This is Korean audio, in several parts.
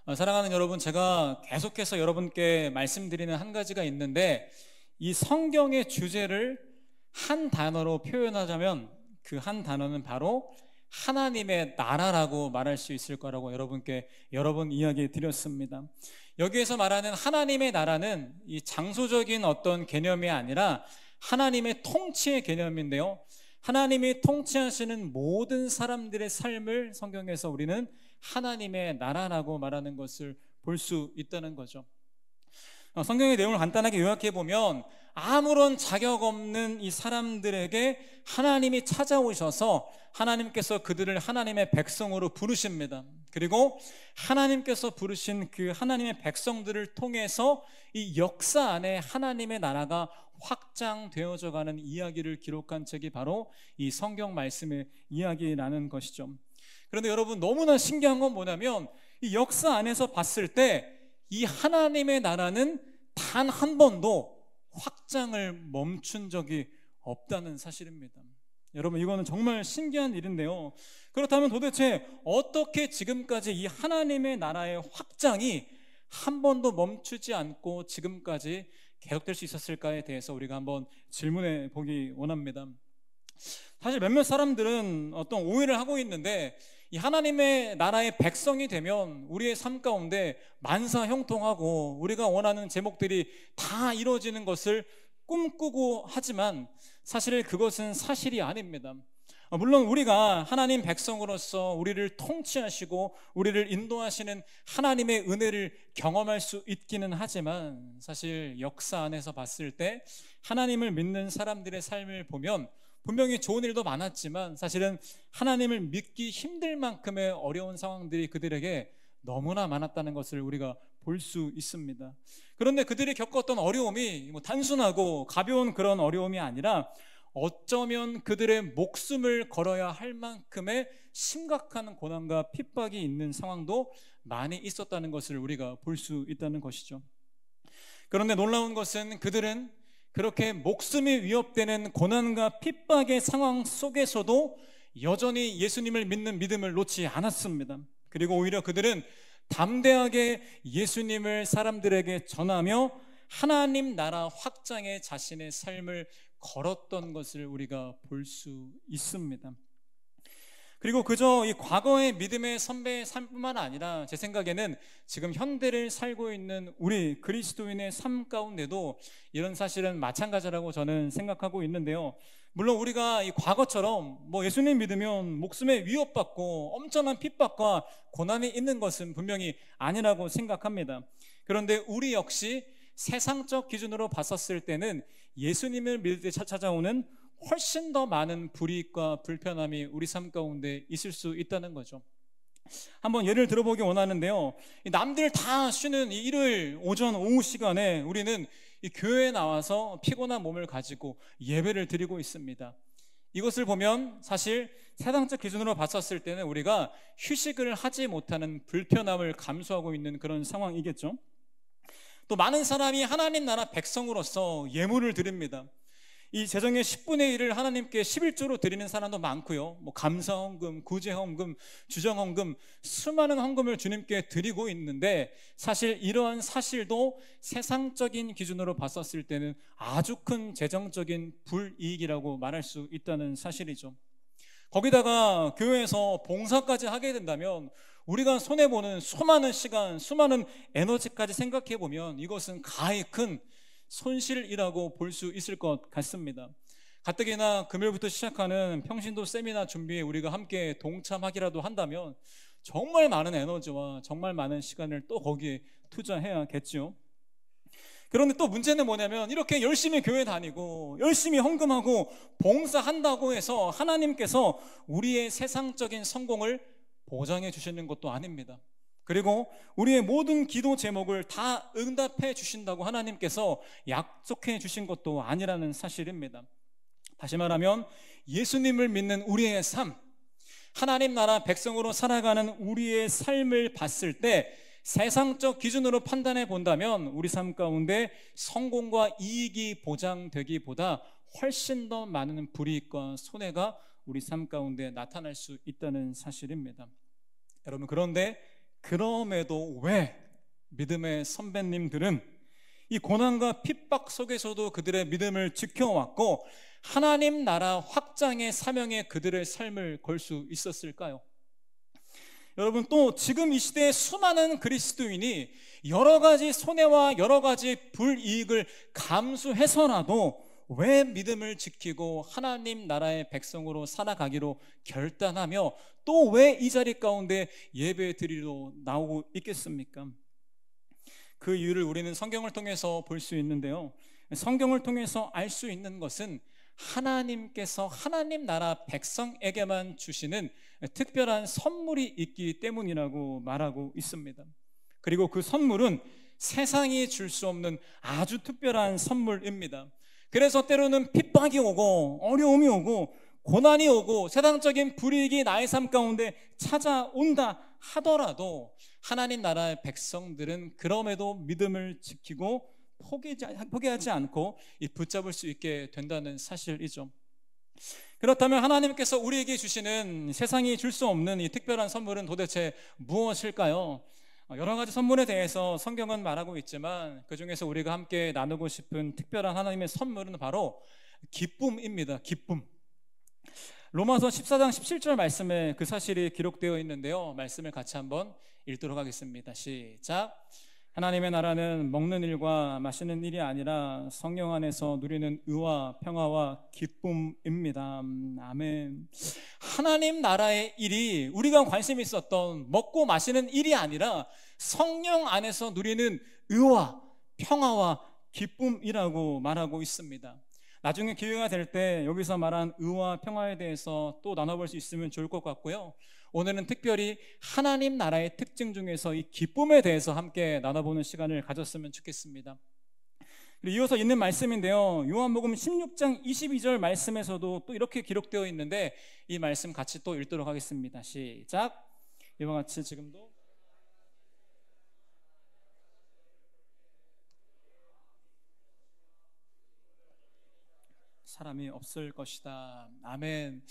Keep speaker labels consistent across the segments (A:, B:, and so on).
A: 사랑하는 여러분, 제가 계속해서 여러분께 말씀드리는 한 가지가 있는데, 이 성경의 주제를 한 단어로 표현하자면 그 한 단어는 바로 하나님의 나라라고 말할 수 있을 거라고 여러분께 여러 번 이야기 드렸습니다. 여기에서 말하는 하나님의 나라는 이 장소적인 어떤 개념이 아니라 하나님의 통치의 개념인데요, 하나님이 통치하시는 모든 사람들의 삶을 성경에서 우리는 하나님의 나라라고 말하는 것을 볼 수 있다는 거죠. 성경의 내용을 간단하게 요약해 보면, 아무런 자격 없는 이 사람들에게 하나님이 찾아오셔서 하나님께서 그들을 하나님의 백성으로 부르십니다. 그리고 하나님께서 부르신 그 하나님의 백성들을 통해서 이 역사 안에 하나님의 나라가 확장되어져 가는 이야기를 기록한 책이 바로 이 성경 말씀의 이야기라는 것이죠. 그런데 여러분, 너무나 신기한 건 뭐냐면, 이 역사 안에서 봤을 때 이 하나님의 나라는 단 한 번도 확장을 멈춘 적이 없다는 사실입니다. 여러분, 이거는 정말 신기한 일인데요, 그렇다면 도대체 어떻게 지금까지 이 하나님의 나라의 확장이 한 번도 멈추지 않고 지금까지 계속될 수 있었을까에 대해서 우리가 한번 질문해 보기 원합니다. 사실 몇몇 사람들은 어떤 오해를 하고 있는데, 이 하나님의 나라의 백성이 되면 우리의 삶 가운데 만사 형통하고 우리가 원하는 제목들이 다 이루어지는 것을 꿈꾸고 하지만 사실 그것은 사실이 아닙니다. 물론 우리가 하나님 백성으로서 우리를 통치하시고 우리를 인도하시는 하나님의 은혜를 경험할 수 있기는 하지만, 사실 역사 안에서 봤을 때 하나님을 믿는 사람들의 삶을 보면 분명히 좋은 일도 많았지만 사실은 하나님을 믿기 힘들 만큼의 어려운 상황들이 그들에게 너무나 많았다는 것을 우리가 볼 수 있습니다. 그런데 그들이 겪었던 어려움이 단순하고 가벼운 그런 어려움이 아니라 어쩌면 그들의 목숨을 걸어야 할 만큼의 심각한 고난과 핍박이 있는 상황도 많이 있었다는 것을 우리가 볼 수 있다는 것이죠. 그런데 놀라운 것은 그들은 그렇게 목숨이 위협되는 고난과 핍박의 상황 속에서도 여전히 예수님을 믿는 믿음을 놓지 않았습니다. 그리고 오히려 그들은 담대하게 예수님을 사람들에게 전하며 하나님 나라 확장에 자신의 삶을 걸었던 것을 우리가 볼 수 있습니다. 그리고 그저 이 과거의 믿음의 선배의 삶뿐만 아니라 제 생각에는 지금 현대를 살고 있는 우리 그리스도인의 삶 가운데도 이런 사실은 마찬가지라고 저는 생각하고 있는데요, 물론 우리가 이 과거처럼 예수님 믿으면 목숨에 위협받고 엄청난 핍박과 고난이 있는 것은 분명히 아니라고 생각합니다. 그런데 우리 역시 세상적 기준으로 봤었을 때는 예수님을 믿을 때 찾아오는 훨씬 더 많은 불이익과 불편함이 우리 삶 가운데 있을 수 있다는 거죠. 한번 예를 들어보기 원하는데요, 남들 다 쉬는 이 일요일 오전 오후 시간에 우리는 이 교회에 나와서 피곤한 몸을 가지고 예배를 드리고 있습니다. 이것을 보면 사실 세상적 기준으로 봤었을 때는 우리가 휴식을 하지 못하는 불편함을 감수하고 있는 그런 상황이겠죠. 또 많은 사람이 하나님 나라 백성으로서 예물을 드립니다. 이 재정의 10분의 1을 하나님께 11조로 드리는 사람도 많고요, 감사헌금, 구제헌금, 주정헌금, 수많은 헌금을 주님께 드리고 있는데, 사실 이러한 사실도 세상적인 기준으로 봤었을 때는 아주 큰 재정적인 불이익이라고 말할 수 있다는 사실이죠. 거기다가 교회에서 봉사까지 하게 된다면 우리가 손해보는 수많은 시간, 수많은 에너지까지 생각해 보면 이것은 가히 큰 손실이라고 볼 수 있을 것 같습니다. 가뜩이나 금요일부터 시작하는 평신도 세미나 준비에 우리가 함께 동참하기라도 한다면 정말 많은 에너지와 정말 많은 시간을 또 거기에 투자해야겠죠. 그런데 또 문제는 뭐냐면, 이렇게 열심히 교회 다니고 열심히 헌금하고 봉사한다고 해서 하나님께서 우리의 세상적인 성공을 보장해 주시는 것도 아닙니다. 그리고 우리의 모든 기도 제목을 다 응답해 주신다고 하나님께서 약속해 주신 것도 아니라는 사실입니다. 다시 말하면 예수님을 믿는 우리의 삶, 하나님 나라 백성으로 살아가는 우리의 삶을 봤을 때 세상적 기준으로 판단해 본다면 우리 삶 가운데 성공과 이익이 보장되기보다 훨씬 더 많은 불이익과 손해가 우리 삶 가운데 나타날 수 있다는 사실입니다. 여러분, 그런데 그럼에도 왜 믿음의 선배님들은 이 고난과 핍박 속에서도 그들의 믿음을 지켜왔고 하나님 나라 확장의 사명에 그들의 삶을 걸 수 있었을까요? 여러분, 또 지금 이 시대에 수많은 그리스도인이 여러 가지 손해와 여러 가지 불이익을 감수해서라도 왜 믿음을 지키고 하나님 나라의 백성으로 살아가기로 결단하며 또 왜 이 자리 가운데 예배 드리러 나오고 있겠습니까? 그 이유를 우리는 성경을 통해서 볼 수 있는데요, 성경을 통해서 알 수 있는 것은 하나님께서 하나님 나라 백성에게만 주시는 특별한 선물이 있기 때문이라고 말하고 있습니다. 그리고 그 선물은 세상이 줄 수 없는 아주 특별한 선물입니다. 그래서 때로는 핍박이 오고 어려움이 오고 고난이 오고 세상적인 불이익이 나의 삶 가운데 찾아온다 하더라도 하나님 나라의 백성들은 그럼에도 믿음을 지키고 포기하지 않고 붙잡을 수 있게 된다는 사실이죠. 그렇다면 하나님께서 우리에게 주시는 세상이 줄 수 없는 이 특별한 선물은 도대체 무엇일까요? 여러 가지 선물에 대해서 성경은 말하고 있지만 그 중에서 우리가 함께 나누고 싶은 특별한 하나님의 선물은 바로 기쁨입니다. 기쁨. 로마서 14장 17절 말씀에 그 사실이 기록되어 있는데요, 말씀을 같이 한번 읽도록 하겠습니다. 시작. 하나님의 나라는 먹는 일과 마시는 일이 아니라 성령 안에서 누리는 의와 평화와 기쁨입니다. 아멘. 하나님 나라의 일이 우리가 관심 있었던 먹고 마시는 일이 아니라 성령 안에서 누리는 의와 평화와 기쁨이라고 말하고 있습니다. 나중에 기회가 될 때 여기서 말한 의와 평화에 대해서 또 나눠볼 수 있으면 좋을 것 같고요, 오늘은 특별히 하나님 나라의 특징 중에서 이 기쁨에 대해서 함께 나눠보는 시간을 가졌으면 좋겠습니다. 그리고 이어서 있는 말씀인데요, 요한복음 16장 22절 말씀에서도 또 이렇게 기록되어 있는데 이 말씀 같이 또 읽도록 하겠습니다. 시작. 이와 같이 지금도 사람이 없을 것이다. 아멘.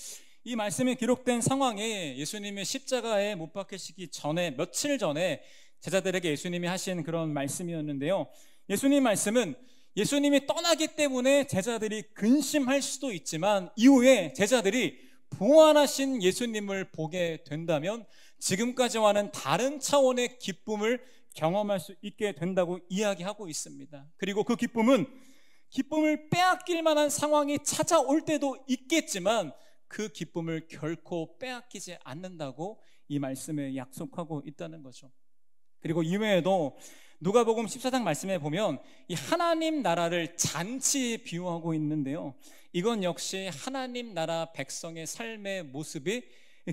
A: 이 말씀이 기록된 상황에 예수님이 십자가에 못 박히시기 전에 며칠 전에 제자들에게 예수님이 하신 그런 말씀이었는데요, 예수님 말씀은 예수님이 떠나기 때문에 제자들이 근심할 수도 있지만 이후에 제자들이 부활하신 예수님을 보게 된다면 지금까지와는 다른 차원의 기쁨을 경험할 수 있게 된다고 이야기하고 있습니다. 그리고 그 기쁨을 빼앗길 만한 상황이 찾아올 때도 있겠지만 그 기쁨을 결코 빼앗기지 않는다고 이 말씀에 약속하고 있다는 거죠. 그리고 이외에도 누가복음 14장 말씀에 보면 이 하나님 나라를 잔치에 비유하고 있는데요, 이건 역시 하나님 나라 백성의 삶의 모습이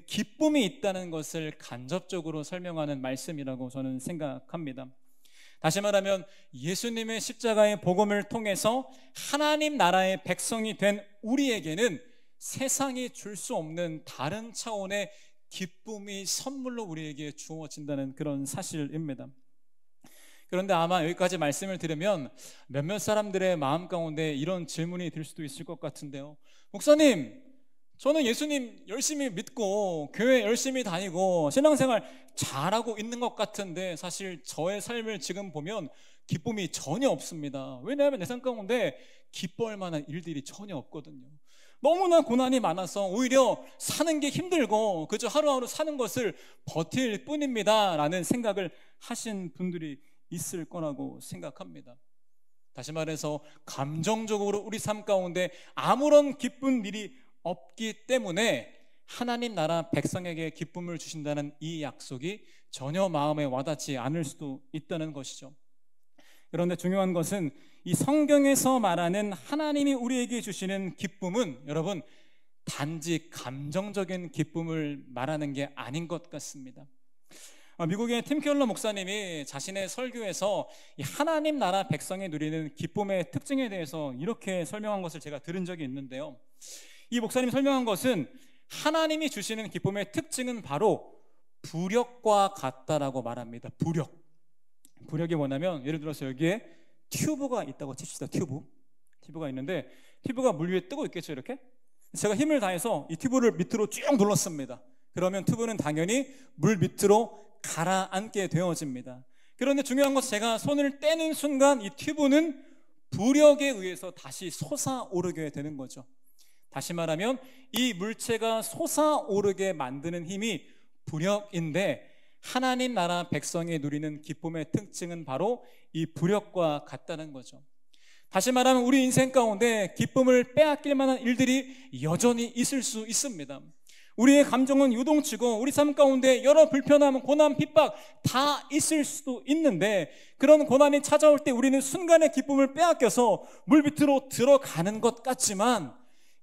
A: 기쁨이 있다는 것을 간접적으로 설명하는 말씀이라고 저는 생각합니다. 다시 말하면 예수님의 십자가의 복음을 통해서 하나님 나라의 백성이 된 우리에게는 세상이 줄 수 없는 다른 차원의 기쁨이 선물로 우리에게 주어진다는 그런 사실입니다. 그런데 아마 여기까지 말씀을 들으면 몇몇 사람들의 마음 가운데 이런 질문이 들 수도 있을 것 같은데요, 목사님, 저는 예수님 열심히 믿고 교회 열심히 다니고 신앙생활 잘하고 있는 것 같은데 사실 저의 삶을 지금 보면 기쁨이 전혀 없습니다. 왜냐하면 내 삶 가운데 기뻐할 만한 일들이 전혀 없거든요. 너무나 고난이 많아서 오히려 사는 게 힘들고 그저 하루하루 사는 것을 버틸 뿐입니다 라는 생각을 하신 분들이 있을 거라고 생각합니다. 다시 말해서 감정적으로 우리 삶 가운데 아무런 기쁜 일이 없기 때문에 하나님 나라 백성에게 기쁨을 주신다는 이 약속이 전혀 마음에 와닿지 않을 수도 있다는 것이죠. 그런데 중요한 것은 이 성경에서 말하는 하나님이 우리에게 주시는 기쁨은 여러분 단지 감정적인 기쁨을 말하는 게 아닌 것 같습니다. 미국의 팀 켈러 목사님이 자신의 설교에서 이 하나님 나라 백성이 누리는 기쁨의 특징에 대해서 이렇게 설명한 것을 제가 들은 적이 있는데요, 이 목사님이 설명한 것은 하나님이 주시는 기쁨의 특징은 바로 부력과 같다라고 말합니다. 부력이 뭐냐면 예를 들어서 여기에 튜브가 있다고 칩시다. 튜브가 있는데 튜브가 물 위에 뜨고 있겠죠. 이렇게 제가 힘을 다해서 이 튜브를 밑으로 쭉 눌렀습니다. 그러면 튜브는 당연히 물 밑으로 가라앉게 되어집니다. 그런데 중요한 것은 제가 손을 떼는 순간 이 튜브는 부력에 의해서 다시 솟아오르게 되는 거죠. 다시 말하면 이 물체가 솟아오르게 만드는 힘이 부력인데, 하나님 나라 백성이 누리는 기쁨의 특징은 바로 이 부력과 같다는 거죠. 다시 말하면 우리 인생 가운데 기쁨을 빼앗길 만한 일들이 여전히 있을 수 있습니다. 우리의 감정은 요동치고 우리 삶 가운데 여러 불편함, 고난, 핍박 다 있을 수도 있는데, 그런 고난이 찾아올 때 우리는 순간의 기쁨을 빼앗겨서 물밑으로 들어가는 것 같지만,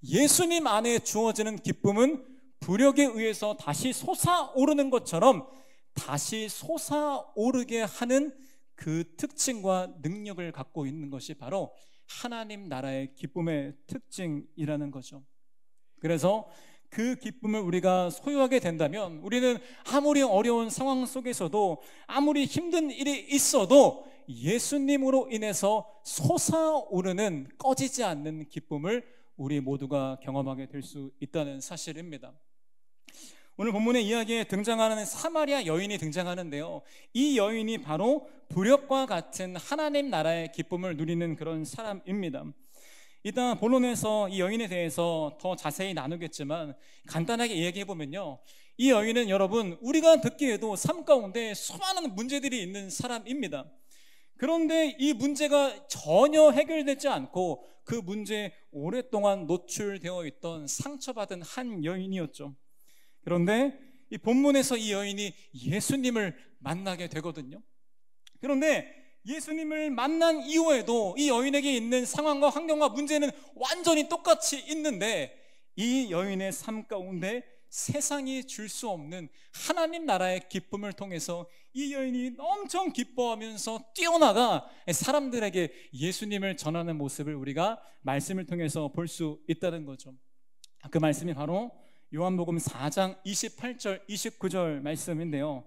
A: 예수님 안에 주어지는 기쁨은 부력에 의해서 다시 솟아오르는 것처럼 다시 솟아오르게 하는 그 특징과 능력을 갖고 있는 것이 바로 하나님 나라의 기쁨의 특징이라는 거죠. 그래서 그 기쁨을 우리가 소유하게 된다면 우리는 아무리 어려운 상황 속에서도, 아무리 힘든 일이 있어도 예수님으로 인해서 솟아오르는 꺼지지 않는 기쁨을 우리 모두가 경험하게 될 수 있다는 사실입니다. 오늘 본문의 이야기에 등장하는 사마리아 여인이 등장하는데요, 이 여인이 바로 부력과 같은 하나님 나라의 기쁨을 누리는 그런 사람입니다. 이따 본론에서 이 여인에 대해서 더 자세히 나누겠지만, 간단하게 이야기해보면요, 이 여인은 여러분, 우리가 듣기에도 삶 가운데 수많은 문제들이 있는 사람입니다. 그런데 이 문제가 전혀 해결되지 않고 그 문제에 오랫동안 노출되어 있던 상처받은 한 여인이었죠. 그런데 이 본문에서 이 여인이 예수님을 만나게 되거든요. 그런데 예수님을 만난 이후에도 이 여인에게 있는 상황과 환경과 문제는 완전히 똑같이 있는데, 이 여인의 삶 가운데 세상이 줄 수 없는 하나님 나라의 기쁨을 통해서 이 여인이 엄청 기뻐하면서 뛰어나가 사람들에게 예수님을 전하는 모습을 우리가 말씀을 통해서 볼 수 있다는 거죠. 그 말씀이 바로 요한복음 4장 28절 29절 말씀인데요,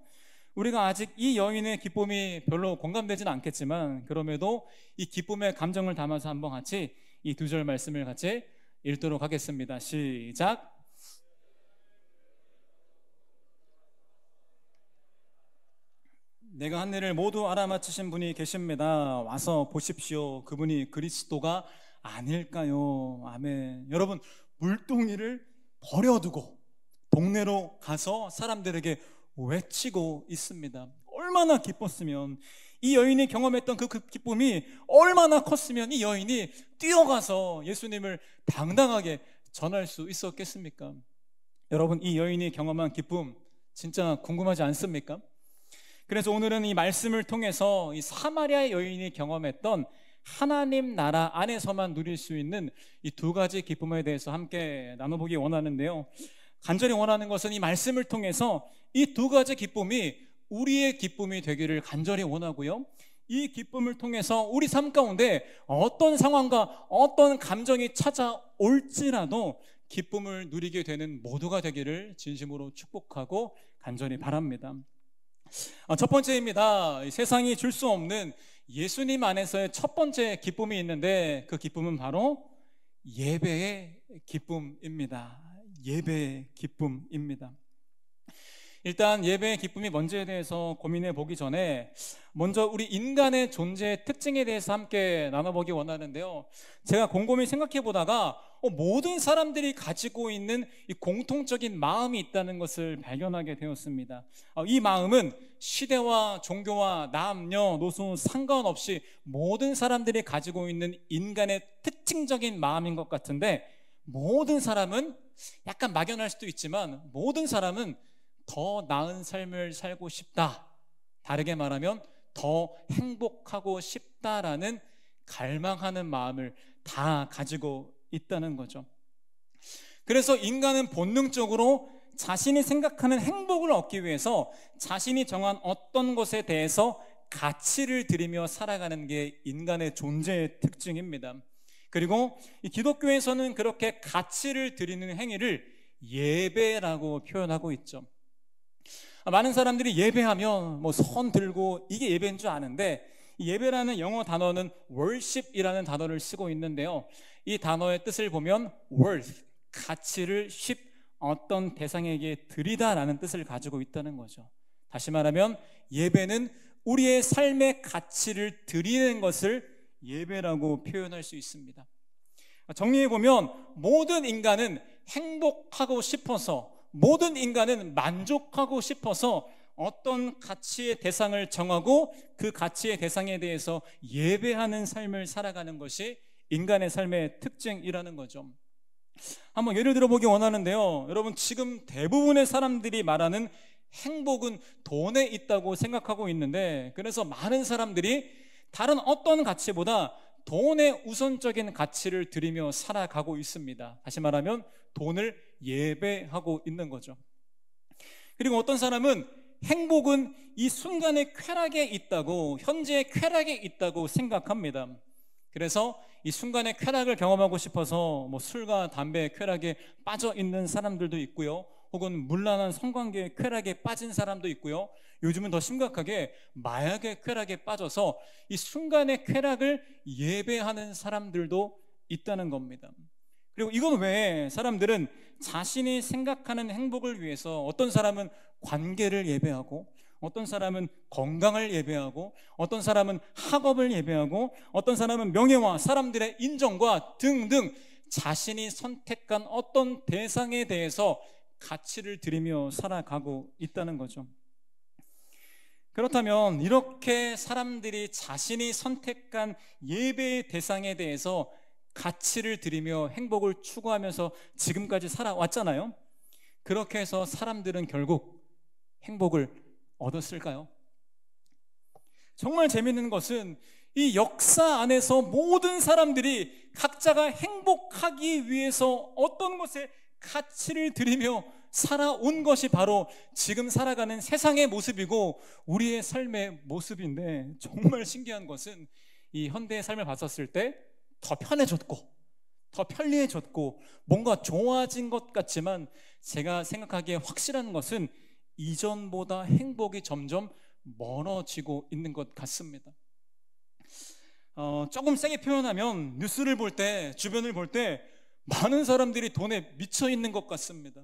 A: 우리가 아직 이 여인의 기쁨이 별로 공감되지는 않겠지만 그럼에도 이 기쁨의 감정을 담아서 한번 같이 이 두 절 말씀을 같이 읽도록 하겠습니다. 시작. 내가 한 일을 모두 알아맞히신 분이 계십니다. 와서 보십시오. 그분이 그리스도가 아닐까요? 아멘. 여러분, 물동이를 버려두고 동네로 가서 사람들에게 외치고 있습니다. 얼마나 기뻤으면, 이 여인이 경험했던 그 기쁨이 얼마나 컸으면 이 여인이 뛰어가서 예수님을 당당하게 전할 수 있었겠습니까? 여러분, 이 여인이 경험한 기쁨 진짜 궁금하지 않습니까? 그래서 오늘은 이 말씀을 통해서 이 사마리아 여인이 경험했던 하나님 나라 안에서만 누릴 수 있는 이 두 가지 기쁨에 대해서 함께 나눠보기 원하는데요, 간절히 원하는 것은 이 말씀을 통해서 이 두 가지 기쁨이 우리의 기쁨이 되기를 간절히 원하고요, 이 기쁨을 통해서 우리 삶 가운데 어떤 상황과 어떤 감정이 찾아올지라도 기쁨을 누리게 되는 모두가 되기를 진심으로 축복하고 간절히 바랍니다. 첫 번째입니다. 세상이 줄 수 없는 예수님 안에서의 첫 번째 기쁨이 있는데, 그 기쁨은 바로 예배의 기쁨입니다. 예배의 기쁨입니다. 일단 예배의 기쁨이 뭔지에 대해서 고민해 보기 전에 먼저 우리 인간의 존재의 특징에 대해서 함께 나눠보기 원하는데요, 제가 곰곰이 생각해 보다가 모든 사람들이 가지고 있는 이 공통적인 마음이 있다는 것을 발견하게 되었습니다. 이 마음은 시대와 종교와 남녀노소 상관없이 모든 사람들이 가지고 있는 인간의 특징적인 마음인 것 같은데, 모든 사람은 약간 막연할 수도 있지만 모든 사람은 더 나은 삶을 살고 싶다, 다르게 말하면 더 행복하고 싶다라는 갈망하는 마음을 다 가지고 있다는 거죠. 그래서 인간은 본능적으로 자신이 생각하는 행복을 얻기 위해서 자신이 정한 어떤 것에 대해서 가치를 들이며 살아가는 게 인간의 존재의 특징입니다. 그리고 이 기독교에서는 그렇게 가치를 드리는 행위를 예배라고 표현하고 있죠. 많은 사람들이 예배하면 손 들고 이게 예배인 줄 아는데, 이 예배라는 영어 단어는 worship이라는 단어를 쓰고 있는데요, 이 단어의 뜻을 보면 worth, 가치를 ship, 어떤 대상에게 드리다라는 뜻을 가지고 있다는 거죠. 다시 말하면 예배는 우리의 삶의 가치를 드리는 것을 예배라고 표현할 수 있습니다. 정리해보면 모든 인간은 행복하고 싶어서, 모든 인간은 만족하고 싶어서 어떤 가치의 대상을 정하고 그 가치의 대상에 대해서 예배하는 삶을 살아가는 것이 인간의 삶의 특징이라는 거죠. 한번 예를 들어보기 원하는데요, 여러분, 지금 대부분의 사람들이 말하는 행복은 돈에 있다고 생각하고 있는데, 그래서 많은 사람들이 다른 어떤 가치보다 돈의 우선적인 가치를 들이며 살아가고 있습니다. 다시 말하면 돈을 예배하고 있는 거죠. 그리고 어떤 사람은 행복은 이 순간의 쾌락에 있다고, 현재의 쾌락에 있다고 생각합니다. 그래서 이 순간의 쾌락을 경험하고 싶어서 술과 담배의 쾌락에 빠져 있는 사람들도 있고요, 혹은 문란한 성관계의 쾌락에 빠진 사람도 있고요, 요즘은 더 심각하게 마약의 쾌락에 빠져서 이 순간의 쾌락을 예배하는 사람들도 있다는 겁니다. 그리고 이건 왜 사람들은 자신이 생각하는 행복을 위해서, 어떤 사람은 관계를 예배하고, 어떤 사람은 건강을 예배하고, 어떤 사람은 학업을 예배하고, 어떤 사람은 명예와 사람들의 인정과 등등 자신이 선택한 어떤 대상에 대해서 가치를 들이며 살아가고 있다는 거죠. 그렇다면 이렇게 사람들이 자신이 선택한 예배의 대상에 대해서 가치를 들이며 행복을 추구하면서 지금까지 살아왔잖아요. 그렇게 해서 사람들은 결국 행복을 얻었을까요? 정말 재미있는 것은 이 역사 안에서 모든 사람들이 각자가 행복하기 위해서 어떤 것에 가치를 들이며 살아온 것이 바로 지금 살아가는 세상의 모습이고 우리의 삶의 모습인데, 정말 신기한 것은 이 현대의 삶을 봤었을 때 더 편해졌고 더 편리해졌고 뭔가 좋아진 것 같지만, 제가 생각하기에 확실한 것은 이전보다 행복이 점점 멀어지고 있는 것 같습니다. 조금 세게 표현하면 뉴스를 볼 때, 주변을 볼 때 많은 사람들이 돈에 미쳐 있는 것 같습니다.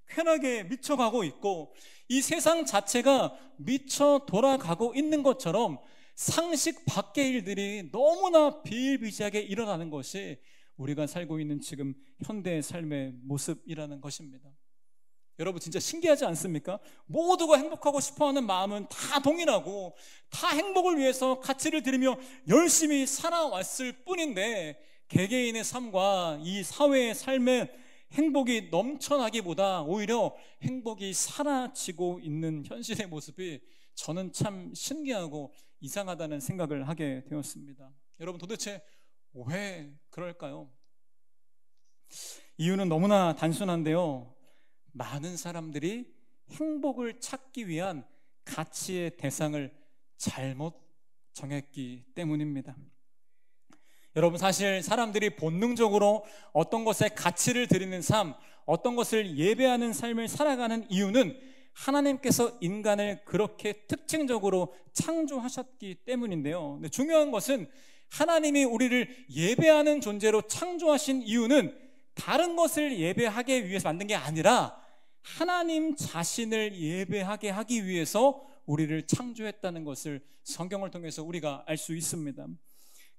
A: 쾌락에 미쳐가고 있고 이 세상 자체가 미쳐 돌아가고 있는 것처럼 상식 밖의 일들이 너무나 비일비재하게 일어나는 것이 우리가 살고 있는 지금 현대의 삶의 모습이라는 것입니다. 여러분, 진짜 신기하지 않습니까? 모두가 행복하고 싶어하는 마음은 다 동일하고 다 행복을 위해서 가치를 들이며 열심히 살아왔을 뿐인데, 개개인의 삶과 이 사회의 삶에 행복이 넘쳐나기보다 오히려 행복이 사라지고 있는 현실의 모습이 저는 참 신기하고 이상하다는 생각을 하게 되었습니다. 여러분, 도대체 왜 그럴까요? 이유는 너무나 단순한데요, 많은 사람들이 행복을 찾기 위한 가치의 대상을 잘못 정했기 때문입니다. 여러분, 사실 사람들이 본능적으로 어떤 것에 가치를 드리는 삶, 어떤 것을 예배하는 삶을 살아가는 이유는 하나님께서 인간을 그렇게 특징적으로 창조하셨기 때문인데요, 근데 중요한 것은 하나님이 우리를 예배하는 존재로 창조하신 이유는 다른 것을 예배하기 위해서 만든 게 아니라 하나님 자신을 예배하게 하기 위해서 우리를 창조했다는 것을 성경을 통해서 우리가 알 수 있습니다.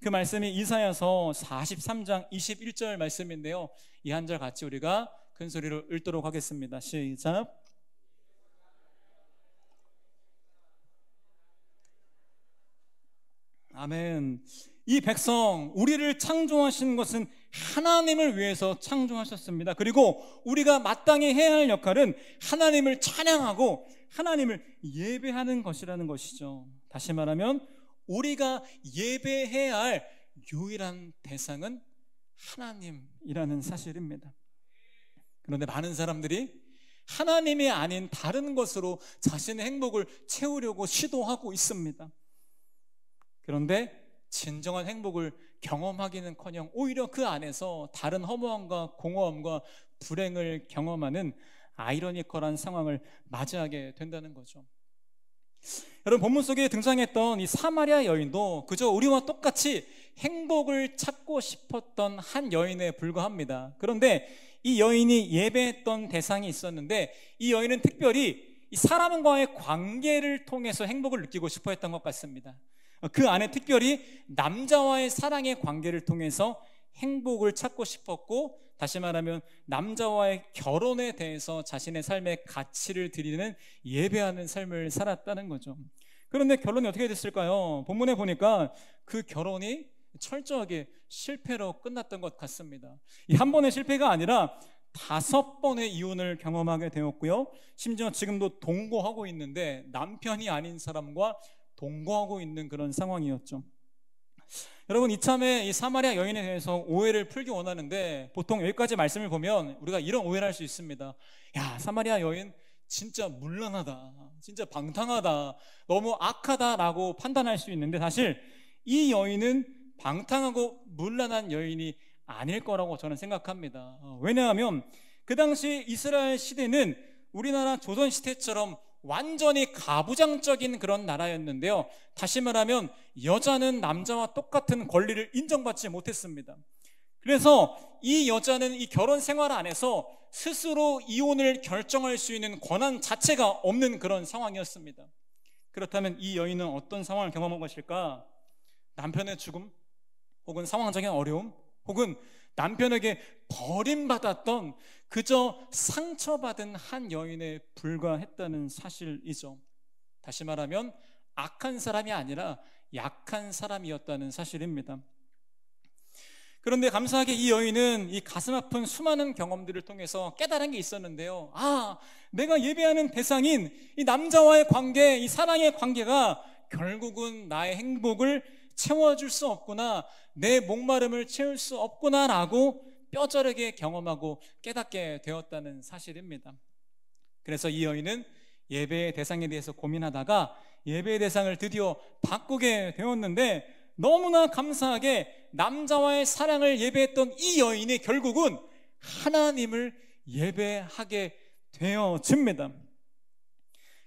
A: 그 말씀이 이사야서 43장 21절 말씀인데요, 이 한 절 같이 우리가 큰 소리로 읽도록 하겠습니다. 시작. 아멘. 이 백성, 우리를 창조하신 것은 하나님을 위해서 창조하셨습니다. 그리고 우리가 마땅히 해야 할 역할은 하나님을 찬양하고 하나님을 예배하는 것이라는 것이죠. 다시 말하면 우리가 예배해야 할 유일한 대상은 하나님이라는 사실입니다. 그런데 많은 사람들이 하나님이 아닌 다른 것으로 자신의 행복을 채우려고 시도하고 있습니다. 그런데 진정한 행복을 경험하기는커녕 오히려 그 안에서 다른 허무함과 공허함과 불행을 경험하는 아이러니컬한 상황을 맞이하게 된다는 거죠. 여러분, 본문 속에 등장했던 이 사마리아 여인도 그저 우리와 똑같이 행복을 찾고 싶었던 한 여인에 불과합니다. 그런데 이 여인이 예배했던 대상이 있었는데, 이 여인은 특별히 이 사람과의 관계를 통해서 행복을 느끼고 싶어 했던 것 같습니다. 그 안에 특별히 남자와의 사랑의 관계를 통해서 행복을 찾고 싶었고, 다시 말하면 남자와의 결혼에 대해서 자신의 삶의 가치를 드리는 예배하는 삶을 살았다는 거죠. 그런데 결론이 어떻게 됐을까요? 본문에 보니까 그 결혼이 철저하게 실패로 끝났던 것 같습니다. 이 한 번의 실패가 아니라 5번의 이혼을 경험하게 되었고요, 심지어 지금도 동거하고 있는데 남편이 아닌 사람과 동거하고 있는 그런 상황이었죠. 여러분, 이참에 이 사마리아 여인에 대해서 오해를 풀기 원하는데, 보통 여기까지 말씀을 보면 우리가 이런 오해를 할 수 있습니다. 야, 사마리아 여인 진짜 문란하다, 진짜 방탕하다, 너무 악하다라고 판단할 수 있는데, 사실 이 여인은 방탕하고 문란한 여인이 아닐 거라고 저는 생각합니다. 왜냐하면 그 당시 이스라엘 시대는 우리나라 조선 시대처럼 완전히 가부장적인 그런 나라였는데요, 다시 말하면 여자는 남자와 똑같은 권리를 인정받지 못했습니다. 그래서 이 여자는 이 결혼 생활 안에서 스스로 이혼을 결정할 수 있는 권한 자체가 없는 그런 상황이었습니다. 그렇다면 이 여인은 어떤 상황을 경험한 것일까? 남편의 죽음, 혹은 상황적인 어려움, 혹은 남편에게 버림받았던 그저 상처받은 한 여인에 불과했다는 사실이죠. 다시 말하면 악한 사람이 아니라 약한 사람이었다는 사실입니다. 그런데 감사하게 이 여인은 이 가슴 아픈 수많은 경험들을 통해서 깨달은 게 있었는데요, 내가 예배하는 대상인 이 남자와의 관계, 이 사랑의 관계가 결국은 나의 행복을 채워줄 수 없구나, 내 목마름을 채울 수 없구나라고 뼈저리게 경험하고 깨닫게 되었다는 사실입니다. 그래서 이 여인은 예배의 대상에 대해서 고민하다가 예배의 대상을 드디어 바꾸게 되었는데, 너무나 감사하게 남자와의 사랑을 예배했던 이 여인이 결국은 하나님을 예배하게 되어집니다.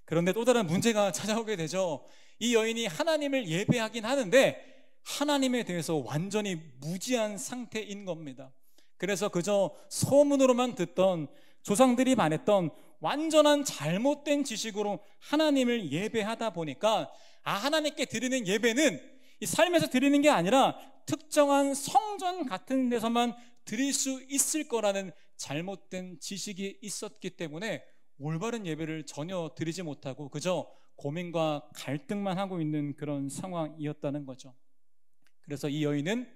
A: 그런데 또 다른 문제가 찾아오게 되죠. 이 여인이 하나님을 예배하긴 하는데 하나님에 대해서 완전히 무지한 상태인 겁니다. 그래서 그저 소문으로만 듣던, 조상들이 말했던 완전한 잘못된 지식으로 하나님을 예배하다 보니까, 하나님께 드리는 예배는 이 삶에서 드리는 게 아니라 특정한 성전 같은 데서만 드릴 수 있을 거라는 잘못된 지식이 있었기 때문에 올바른 예배를 전혀 드리지 못하고 그저 고민과 갈등만 하고 있는 그런 상황이었다는 거죠. 그래서 이 여인은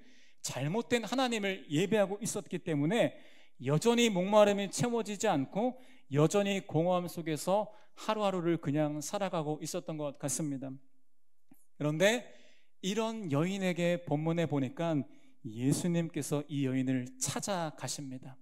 A: 잘못된 하나님을 예배하고 있었기 때문에 여전히 목마름이 채워지지 않고 여전히 공허함 속에서 하루하루를 그냥 살아가고 있었던 것 같습니다. 그런데 이런 여인에게 본문에 보니까 예수님께서 이 여인을 찾아가십니다.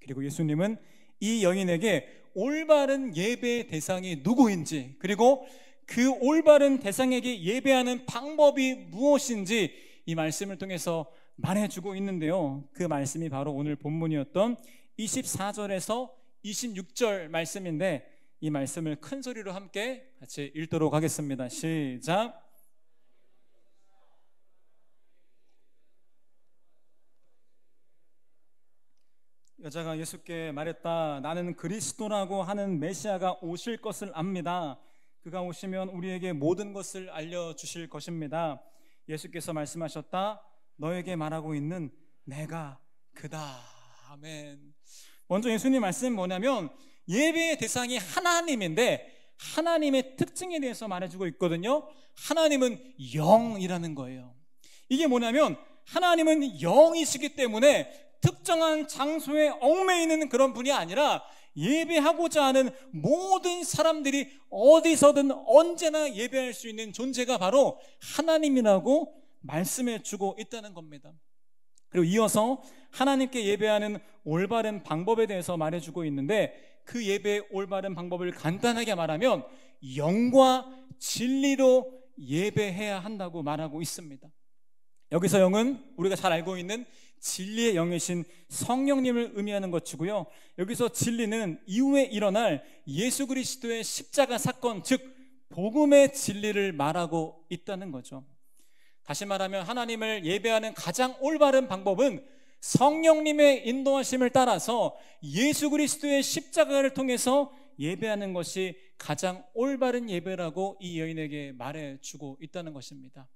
A: 그리고 예수님은 이 여인에게 올바른 예배의 대상이 누구인지, 그리고 그 올바른 대상에게 예배하는 방법이 무엇인지 이 말씀을 통해서 말해주고 있는데요, 그 말씀이 바로 오늘 본문이었던 24절에서 26절 말씀인데, 이 말씀을 큰 소리로 함께 같이 읽도록 하겠습니다. 시작. 여자가 예수께 말했다. 나는 그리스도라고 하는 메시아가 오실 것을 압니다. 그가 오시면 우리에게 모든 것을 알려주실 것입니다. 예수께서 말씀하셨다. 너에게 말하고 있는 내가 그다. 아멘. 먼저 예수님 말씀은 뭐냐면 예배의 대상이 하나님인데 하나님의 특징에 대해서 말해주고 있거든요. 하나님은 영이라는 거예요. 이게 뭐냐면 하나님은 영이시기 때문에 특정한 장소에 얽매이는 그런 분이 아니라 예배하고자 하는 모든 사람들이 어디서든 언제나 예배할 수 있는 존재가 바로 하나님이라고 말씀해 주고 있다는 겁니다. 그리고 이어서 하나님께 예배하는 올바른 방법에 대해서 말해주고 있는데, 그 예배의 올바른 방법을 간단하게 말하면 영과 진리로 예배해야 한다고 말하고 있습니다. 여기서 영은 우리가 잘 알고 있는 진리의 영이신 성령님을 의미하는 것이고요, 여기서 진리는 이후에 일어날 예수 그리스도의 십자가 사건, 즉 복음의 진리를 말하고 있다는 거죠. 다시 말하면 하나님을 예배하는 가장 올바른 방법은 성령님의 인도하심을 따라서 예수 그리스도의 십자가를 통해서 예배하는 것이 가장 올바른 예배라고 이 여인에게 말해주고 있다는 것입니다.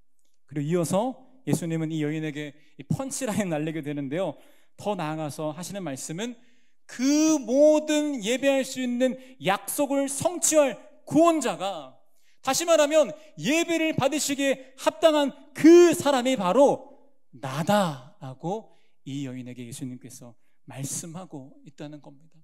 A: 그리고 이어서 예수님은 이 여인에게 이 펀치라인 날리게 되는데요, 더 나아가서 하시는 말씀은 그 모든 예배할 수 있는 약속을 성취할 구원자가, 다시 말하면 예배를 받으시기에 합당한 그 사람이 바로 나다라고 이 여인에게 예수님께서 말씀하고 있다는 겁니다.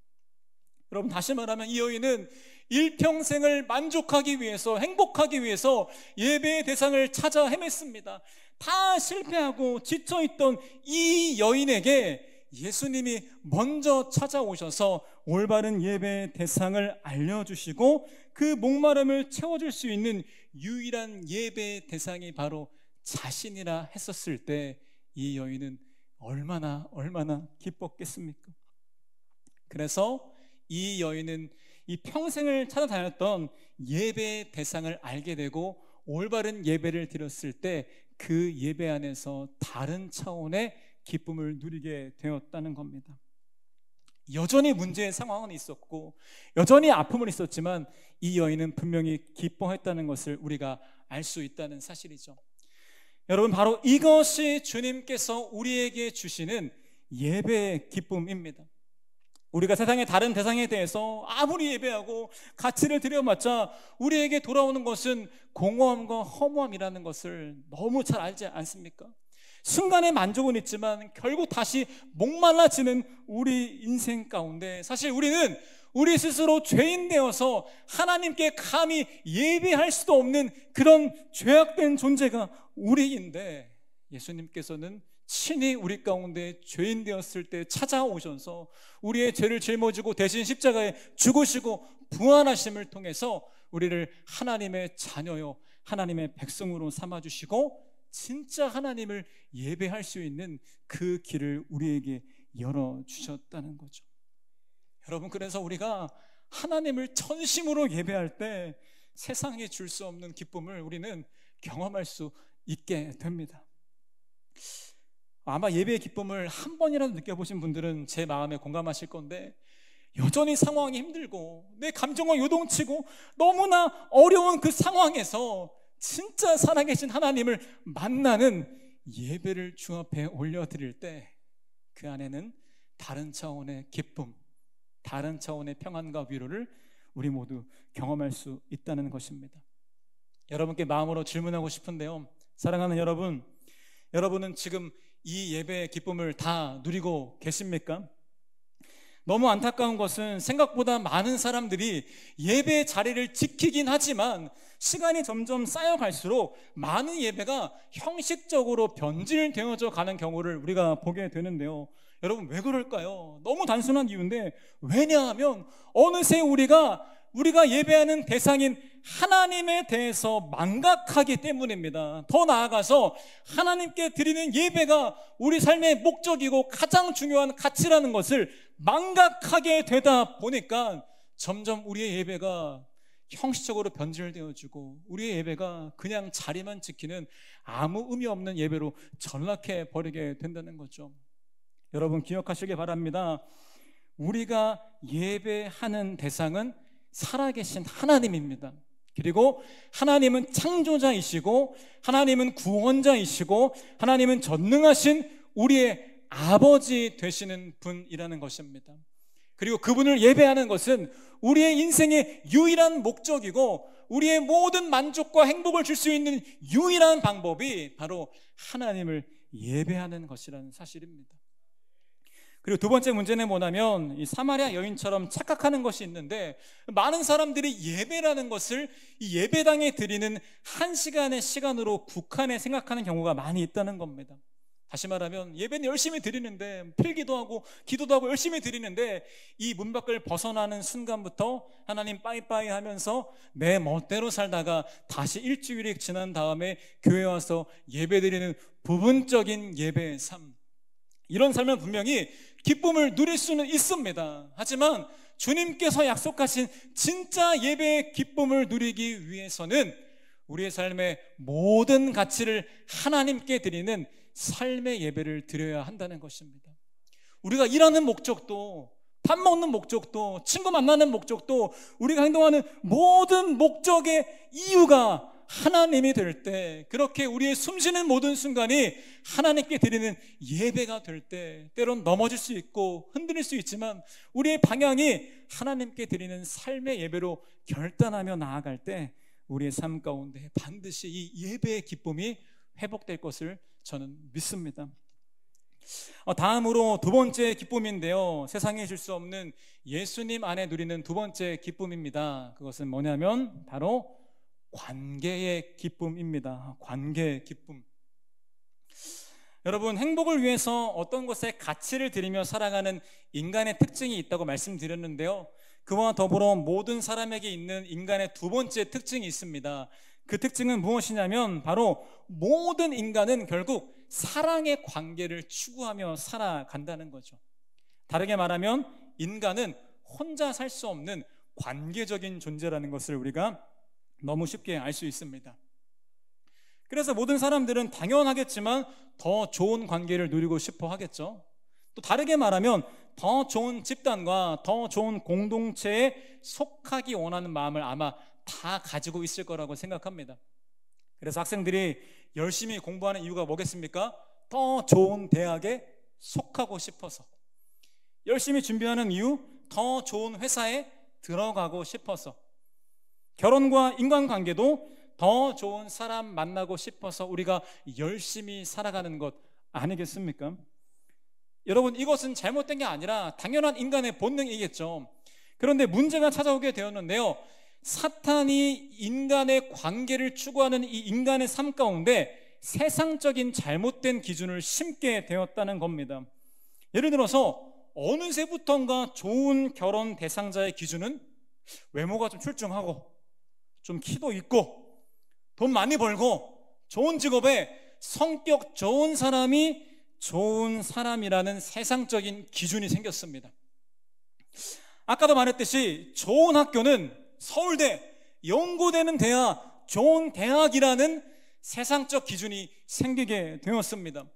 A: 여러분, 다시 말하면 이 여인은 일평생을 만족하기 위해서, 행복하기 위해서 예배의 대상을 찾아 헤맸습니다. 다 실패하고 지쳐있던 이 여인에게 예수님이 먼저 찾아오셔서 올바른 예배의 대상을 알려주시고 그 목마름을 채워줄 수 있는 유일한 예배의 대상이 바로 자신이라 했었을 때 이 여인은 얼마나 기뻤겠습니까? 그래서 이 여인은 이 평생을 찾아다녔던 예배의 대상을 알게 되고 올바른 예배를 드렸을 때 그 예배 안에서 다른 차원의 기쁨을 누리게 되었다는 겁니다. 여전히 문제의 상황은 있었고 여전히 아픔은 있었지만 이 여인은 분명히 기뻐했다는 것을 우리가 알 수 있다는 사실이죠. 여러분, 바로 이것이 주님께서 우리에게 주시는 예배의 기쁨입니다. 우리가 세상의 다른 대상에 대해서 아무리 예배하고 가치를 들여봤자 우리에게 돌아오는 것은 공허함과 허무함이라는 것을 너무 잘 알지 않습니까? 순간의 만족은 있지만 결국 다시 목말라지는 우리 인생 가운데 사실 우리는 우리 스스로 죄인 되어서 하나님께 감히 예배할 수도 없는 그런 죄악된 존재가 우리인데, 예수님께서는 친히 우리 가운데 죄인 되었을 때 찾아오셔서 우리의 죄를 짊어지고 대신 십자가에 죽으시고 부활하심을 통해서 우리를 하나님의 자녀요 하나님의 백성으로 삼아주시고 진짜 하나님을 예배할 수 있는 그 길을 우리에게 열어주셨다는 거죠. 여러분, 그래서 우리가 하나님을 전심으로 예배할 때 세상에 줄 수 없는 기쁨을 우리는 경험할 수 있게 됩니다. 아마 예배의 기쁨을 한 번이라도 느껴보신 분들은 제 마음에 공감하실 건데, 여전히 상황이 힘들고 내 감정과 요동치고 너무나 어려운 그 상황에서 진짜 살아계신 하나님을 만나는 예배를 주 앞에 올려드릴 때 그 안에는 다른 차원의 기쁨, 다른 차원의 평안과 위로를 우리 모두 경험할 수 있다는 것입니다. 여러분께 마음으로 질문하고 싶은데요, 사랑하는 여러분, 여러분은 지금 이 예배의 기쁨을 다 누리고 계십니까? 너무 안타까운 것은 생각보다 많은 사람들이 예배의 자리를 지키긴 하지만 시간이 점점 쌓여갈수록 많은 예배가 형식적으로 변질되어져 가는 경우를 우리가 보게 되는데요. 여러분, 왜 그럴까요? 너무 단순한 이유인데, 왜냐하면 어느새 우리가 예배하는 대상인 하나님에 대해서 망각하기 때문입니다. 더 나아가서 하나님께 드리는 예배가 우리 삶의 목적이고 가장 중요한 가치라는 것을 망각하게 되다 보니까 점점 우리의 예배가 형식적으로 변질되어지고 우리의 예배가 그냥 자리만 지키는 아무 의미 없는 예배로 전락해 버리게 된다는 거죠. 여러분, 기억하시길 바랍니다. 우리가 예배하는 대상은 살아계신 하나님입니다. 그리고 하나님은 창조자이시고 하나님은 구원자이시고 하나님은 전능하신 우리의 아버지 되시는 분이라는 것입니다. 그리고 그분을 예배하는 것은 우리의 인생의 유일한 목적이고 우리의 모든 만족과 행복을 줄 수 있는 유일한 방법이 바로 하나님을 예배하는 것이라는 사실입니다. 그리고 두 번째 문제는 뭐냐면, 이 사마리아 여인처럼 착각하는 것이 있는데, 많은 사람들이 예배라는 것을 이 예배당에 드리는 한 시간의 시간으로 국한해 생각하는 경우가 많이 있다는 겁니다. 다시 말하면 예배는 열심히 드리는데, 필기도 하고 기도도 하고 열심히 드리는데, 이 문 밖을 벗어나는 순간부터 하나님 빠이빠이 하면서 내 멋대로 살다가 다시 일주일이 지난 다음에 교회 와서 예배 드리는 부분적인 예배의 삶, 이런 삶은 분명히 기쁨을 누릴 수는 있습니다. 하지만 주님께서 약속하신 진짜 예배의 기쁨을 누리기 위해서는 우리의 삶의 모든 가치를 하나님께 드리는 삶의 예배를 드려야 한다는 것입니다. 우리가 일하는 목적도 밥 먹는 목적도, 친구 만나는 목적도, 우리가 행동하는 모든 목적의 이유가 하나님이 될 때, 그렇게 우리의 숨쉬는 모든 순간이 하나님께 드리는 예배가 될 때, 때론 넘어질 수 있고 흔들릴 수 있지만 우리의 방향이 하나님께 드리는 삶의 예배로 결단하며 나아갈 때 우리의 삶 가운데 반드시 이 예배의 기쁨이 회복될 것을 저는 믿습니다. 다음으로 두 번째 기쁨인데요, 세상에 줄 수 없는 예수님 안에 누리는 두 번째 기쁨입니다. 그것은 뭐냐면 바로 관계의 기쁨입니다. 관계의 기쁨. 여러분, 행복을 위해서 어떤 것에 가치를 들이며 살아가는 인간의 특징이 있다고 말씀드렸는데요, 그와 더불어 모든 사람에게 있는 인간의 두 번째 특징이 있습니다. 그 특징은 무엇이냐면 바로 모든 인간은 결국 사랑의 관계를 추구하며 살아간다는 거죠. 다르게 말하면 인간은 혼자 살 수 없는 관계적인 존재라는 것을 우리가 너무 쉽게 알 수 있습니다. 그래서 모든 사람들은 당연하겠지만 더 좋은 관계를 누리고 싶어 하겠죠. 또 다르게 말하면 더 좋은 집단과 더 좋은 공동체에 속하기 원하는 마음을 아마 다 가지고 있을 거라고 생각합니다. 그래서 학생들이 열심히 공부하는 이유가 뭐겠습니까? 더 좋은 대학에 속하고 싶어서. 열심히 준비하는 이유, 더 좋은 회사에 들어가고 싶어서. 결혼과 인간관계도 더 좋은 사람 만나고 싶어서 우리가 열심히 살아가는 것 아니겠습니까? 여러분, 이것은 잘못된 게 아니라 당연한 인간의 본능이겠죠. 그런데 문제가 찾아오게 되었는데요, 사탄이 인간의 관계를 추구하는 이 인간의 삶 가운데 세상적인 잘못된 기준을 심게 되었다는 겁니다. 예를 들어서 어느새부턴가 좋은 결혼 대상자의 기준은 외모가 좀 출중하고 좀 키도 있고 돈 많이 벌고 좋은 직업에 성격 좋은 사람이 좋은 사람이라는 세상적인 기준이 생겼습니다. 아까도 말했듯이 좋은 학교는 서울대, 연고되는 대학, 좋은 대학이라는 세상적 기준이 생기게 되었습니다.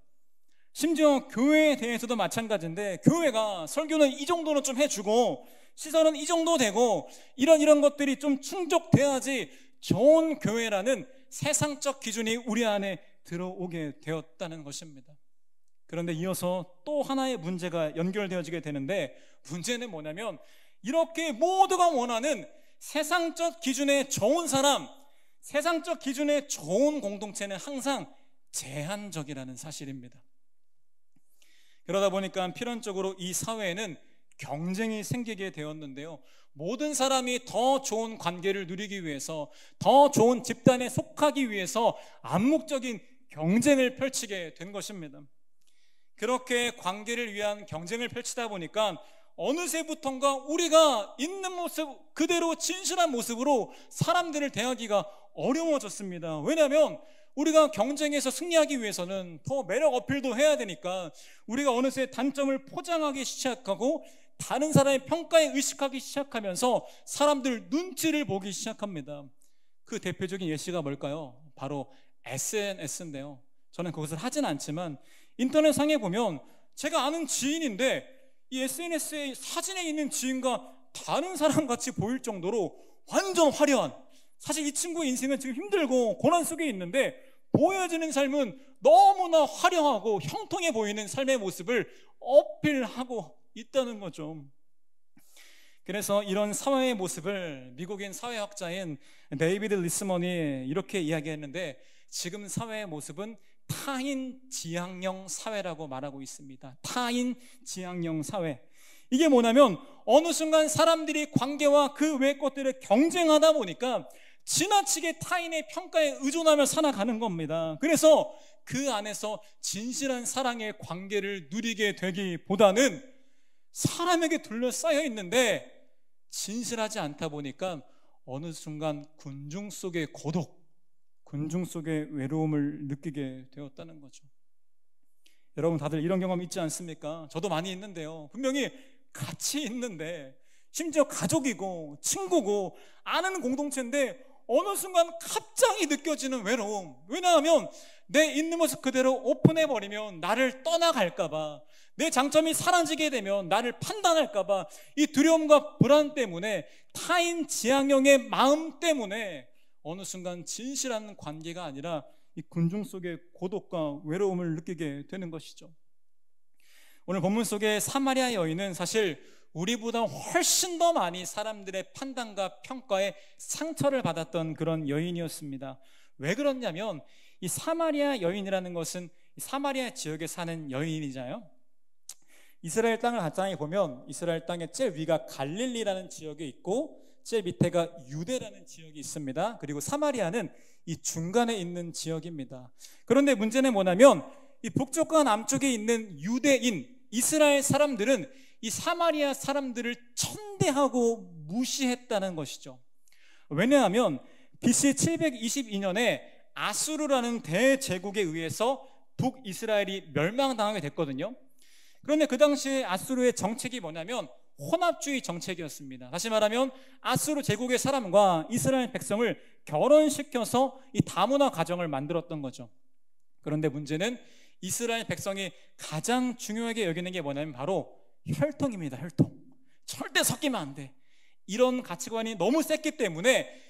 A: 심지어 교회에 대해서도 마찬가지인데, 교회가 설교는 이 정도는 좀 해주고 시설은 이 정도 되고 이런 것들이 좀 충족돼야지 좋은 교회라는 세상적 기준이 우리 안에 들어오게 되었다는 것입니다. 그런데 이어서 또 하나의 문제가 연결되어지게 되는데, 문제는 뭐냐면 이렇게 모두가 원하는 세상적 기준의 좋은 사람, 세상적 기준의 좋은 공동체는 항상 제한적이라는 사실입니다. 그러다 보니까 필연적으로 이 사회에는 경쟁이 생기게 되었는데요, 모든 사람이 더 좋은 관계를 누리기 위해서, 더 좋은 집단에 속하기 위해서 암묵적인 경쟁을 펼치게 된 것입니다. 그렇게 관계를 위한 경쟁을 펼치다 보니까 어느새부턴가 우리가 있는 모습 그대로 진실한 모습으로 사람들을 대하기가 어려워졌습니다. 왜냐하면 우리가 경쟁에서 승리하기 위해서는 더 매력 어필도 해야 되니까 우리가 어느새 단점을 포장하기 시작하고 다른 사람의 평가에 의식하기 시작하면서 사람들 눈치를 보기 시작합니다. 그 대표적인 예시가 뭘까요? 바로 SNS인데요, 저는 그것을 하진 않지만 인터넷상에 보면 제가 아는 지인인데 이 SNS에 사진에 있는 지인과 다른 사람 같이 보일 정도로 완전 화려한, 사실 이 친구의 인생은 지금 힘들고 고난 속에 있는데 보여지는 삶은 너무나 화려하고 형통해 보이는 삶의 모습을 어필하고 있다는 거죠. 그래서 이런 사회의 모습을 미국인 사회학자인 데이비드 리스먼이 이렇게 이야기했는데, 지금 사회의 모습은 타인 지향형 사회라고 말하고 있습니다. 타인 지향형 사회. 이게 뭐냐면 어느 순간 사람들이 관계와 그 외의 것들을 경쟁하다 보니까 지나치게 타인의 평가에 의존하며 살아가는 겁니다. 그래서 그 안에서 진실한 사랑의 관계를 누리게 되기보다는 사람에게 둘러싸여 있는데 진실하지 않다 보니까 어느 순간 군중 속의 고독, 군중 속의 외로움을 느끼게 되었다는 거죠. 여러분 다들 이런 경험 있지 않습니까? 저도 많이 있는데요, 분명히 같이 있는데 심지어 가족이고 친구고 아는 공동체인데 어느 순간 갑자기 느껴지는 외로움. 왜냐하면 내 있는 모습 그대로 오픈해버리면 나를 떠나갈까봐, 내 장점이 사라지게 되면 나를 판단할까봐, 이 두려움과 불안 때문에, 타인 지향형의 마음 때문에 어느 순간 진실한 관계가 아니라 이 군중 속의 고독과 외로움을 느끼게 되는 것이죠. 오늘 본문 속의 사마리아 여인은 사실 우리보다 훨씬 더 많이 사람들의 판단과 평가에 상처를 받았던 그런 여인이었습니다. 왜 그렇냐면 이 사마리아 여인이라는 것은 사마리아 지역에 사는 여인이잖아요. 이스라엘 땅을 간단히 보면 이스라엘 땅의 제일 위가 갈릴리라는 지역이 있고 제일 밑에가 유대라는 지역이 있습니다. 그리고 사마리아는 이 중간에 있는 지역입니다. 그런데 문제는 뭐냐면 이 북쪽과 남쪽에 있는 유대인 이스라엘 사람들은 이 사마리아 사람들을 천대하고 무시했다는 것이죠. 왜냐하면 BC 722년에 아수르라는 대제국에 의해서 북이스라엘이 멸망당하게 됐거든요. 그런데 그 당시에 아수르의 정책이 뭐냐면 혼합주의 정책이었습니다. 다시 말하면 아수르 제국의 사람과 이스라엘 백성을 결혼시켜서 이 다문화 가정을 만들었던 거죠. 그런데 문제는 이스라엘 백성이 가장 중요하게 여기는 게 뭐냐면 바로 혈통입니다. 혈통. 절대 섞이면 안 돼. 이런 가치관이 너무 셌기 때문에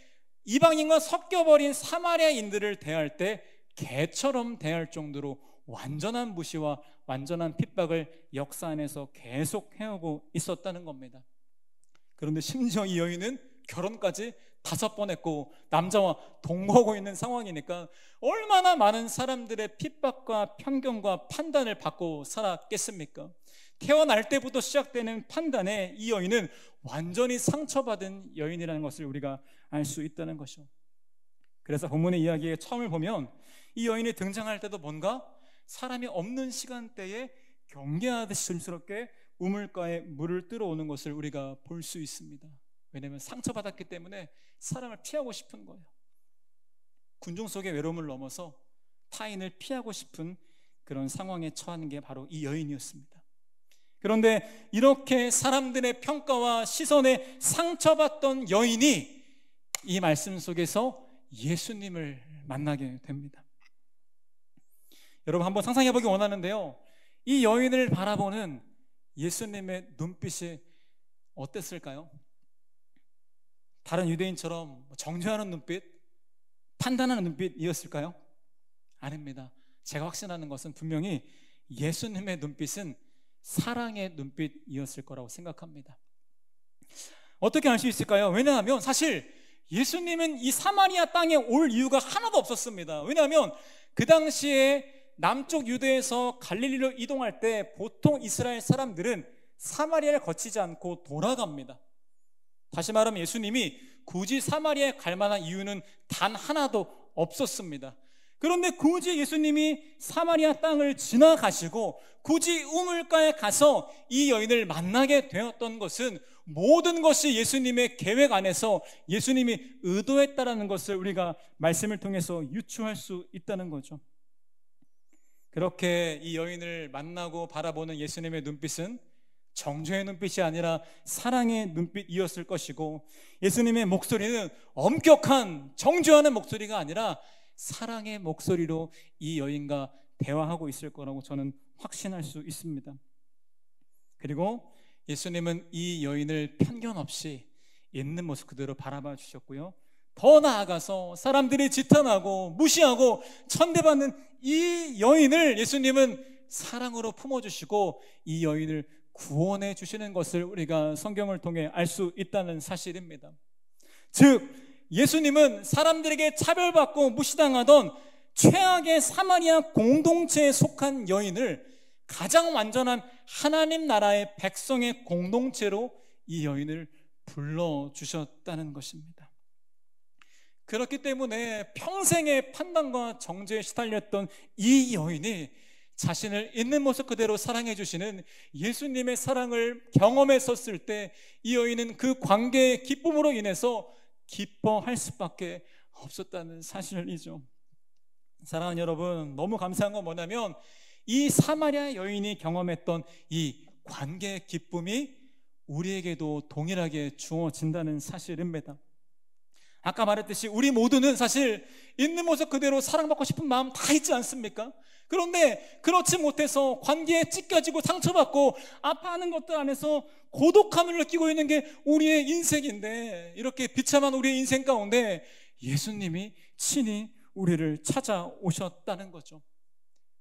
A: 이방인과 섞여버린 사마리아인들을 대할 때 개처럼 대할 정도로 완전한 무시와 완전한 핍박을 역사 안에서 계속 해오고 있었다는 겁니다. 그런데 심지어 이 여인은 결혼까지 5번 했고 남자와 동거하고 있는 상황이니까 얼마나 많은 사람들의 핍박과 편견과 판단을 받고 살았겠습니까? 태어날 때부터 시작되는 판단에 이 여인은 완전히 상처받은 여인이라는 것을 우리가 알 수 있다는 것이죠. 그래서 본문의 이야기의 처음을 보면 이 여인이 등장할 때도 뭔가 사람이 없는 시간대에 경계하듯이 조심스럽게 우물가에 물을 뜨러오는 것을 우리가 볼 수 있습니다. 왜냐하면 상처받았기 때문에 사람을 피하고 싶은 거예요. 군중 속의 외로움을 넘어서 타인을 피하고 싶은 그런 상황에 처하는 게 바로 이 여인이었습니다. 그런데 이렇게 사람들의 평가와 시선에 상처받던 여인이 이 말씀 속에서 예수님을 만나게 됩니다. 여러분 한번 상상해 보기 원하는데요, 이 여인을 바라보는 예수님의 눈빛이 어땠을까요? 다른 유대인처럼 정죄하는 눈빛, 판단하는 눈빛이었을까요? 아닙니다. 제가 확신하는 것은 분명히 예수님의 눈빛은 사랑의 눈빛이었을 거라고 생각합니다. 어떻게 알 수 있을까요? 왜냐하면 사실 예수님은 이 사마리아 땅에 올 이유가 하나도 없었습니다. 왜냐하면 그 당시에 남쪽 유대에서 갈릴리로 이동할 때 보통 이스라엘 사람들은 사마리아를 거치지 않고 돌아갑니다. 다시 말하면 예수님이 굳이 사마리아에 갈 만한 이유는 단 하나도 없었습니다. 그런데 굳이 예수님이 사마리아 땅을 지나가시고 굳이 우물가에 가서 이 여인을 만나게 되었던 것은 모든 것이 예수님의 계획 안에서 예수님이 의도했다라는 것을 우리가 말씀을 통해서 유추할 수 있다는 거죠. 그렇게 이 여인을 만나고 바라보는 예수님의 눈빛은 정죄의 눈빛이 아니라 사랑의 눈빛이었을 것이고, 예수님의 목소리는 엄격한 정죄하는 목소리가 아니라 사랑의 목소리로 이 여인과 대화하고 있을 거라고 저는 확신할 수 있습니다. 그리고 예수님은 이 여인을 편견 없이 있는 모습 그대로 바라봐 주셨고요, 더 나아가서 사람들이 지탄하고 무시하고 천대받는 이 여인을 예수님은 사랑으로 품어주시고 이 여인을 구원해 주시는 것을 우리가 성경을 통해 알 수 있다는 사실입니다. 즉 예수님은 사람들에게 차별받고 무시당하던 최악의 사마리아 공동체에 속한 여인을 가장 완전한 하나님 나라의 백성의 공동체로 이 여인을 불러주셨다는 것입니다. 그렇기 때문에 평생의 판단과 정죄에 시달렸던 이 여인이 자신을 있는 모습 그대로 사랑해 주시는 예수님의 사랑을 경험했었을 때 이 여인은 그 관계의 기쁨으로 인해서 기뻐할 수밖에 없었다는 사실이죠. 사랑하는 여러분, 너무 감사한 건 뭐냐면 이 사마리아 여인이 경험했던 이 관계의 기쁨이 우리에게도 동일하게 주어진다는 사실입니다. 아까 말했듯이 우리 모두는 사실 있는 모습 그대로 사랑받고 싶은 마음 다 있지 않습니까? 그런데 그렇지 못해서 관계에 찢겨지고 상처받고 아파하는 것들 안에서 고독함을 느끼고 있는 게 우리의 인생인데, 이렇게 비참한 우리의 인생 가운데 예수님이 친히 우리를 찾아오셨다는 거죠.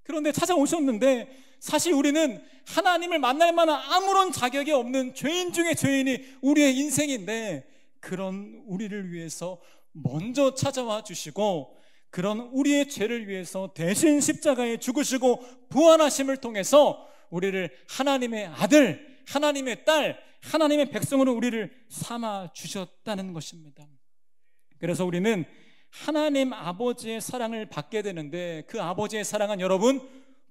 A: 그런데 찾아오셨는데 사실 우리는 하나님을 만날 만한 아무런 자격이 없는 죄인 중에 죄인이 우리의 인생인데, 그런 우리를 위해서 먼저 찾아와 주시고, 그런 우리의 죄를 위해서 대신 십자가에 죽으시고 부활하심을 통해서 우리를 하나님의 아들, 하나님의 딸, 하나님의 백성으로 우리를 삼아 주셨다는 것입니다. 그래서 우리는 하나님 아버지의 사랑을 받게 되는데, 그 아버지의 사랑은 여러분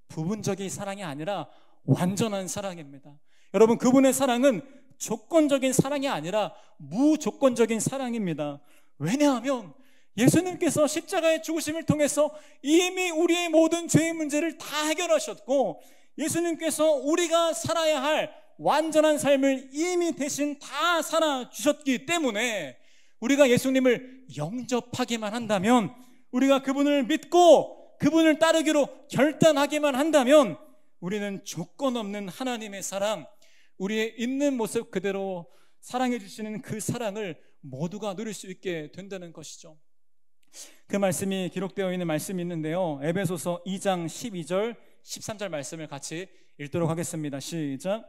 A: 부분적인 사랑이 아니라 완전한 사랑입니다. 여러분, 그분의 사랑은 조건적인 사랑이 아니라 무조건적인 사랑입니다. 왜냐하면 예수님께서 십자가의 죽으심을 통해서 이미 우리의 모든 죄의 문제를 다 해결하셨고, 예수님께서 우리가 살아야 할 완전한 삶을 이미 대신 다 살아주셨기 때문에 우리가 예수님을 영접하기만 한다면, 우리가 그분을 믿고 그분을 따르기로 결단하기만 한다면, 우리는 조건 없는 하나님의 사랑, 우리의 있는 모습 그대로 사랑해 주시는 그 사랑을 모두가 누릴 수 있게 된다는 것이죠. 그 말씀이 기록되어 있는 말씀이 있는데요, 에베소서 2장 12절 13절 말씀을 같이 읽도록 하겠습니다. 시작.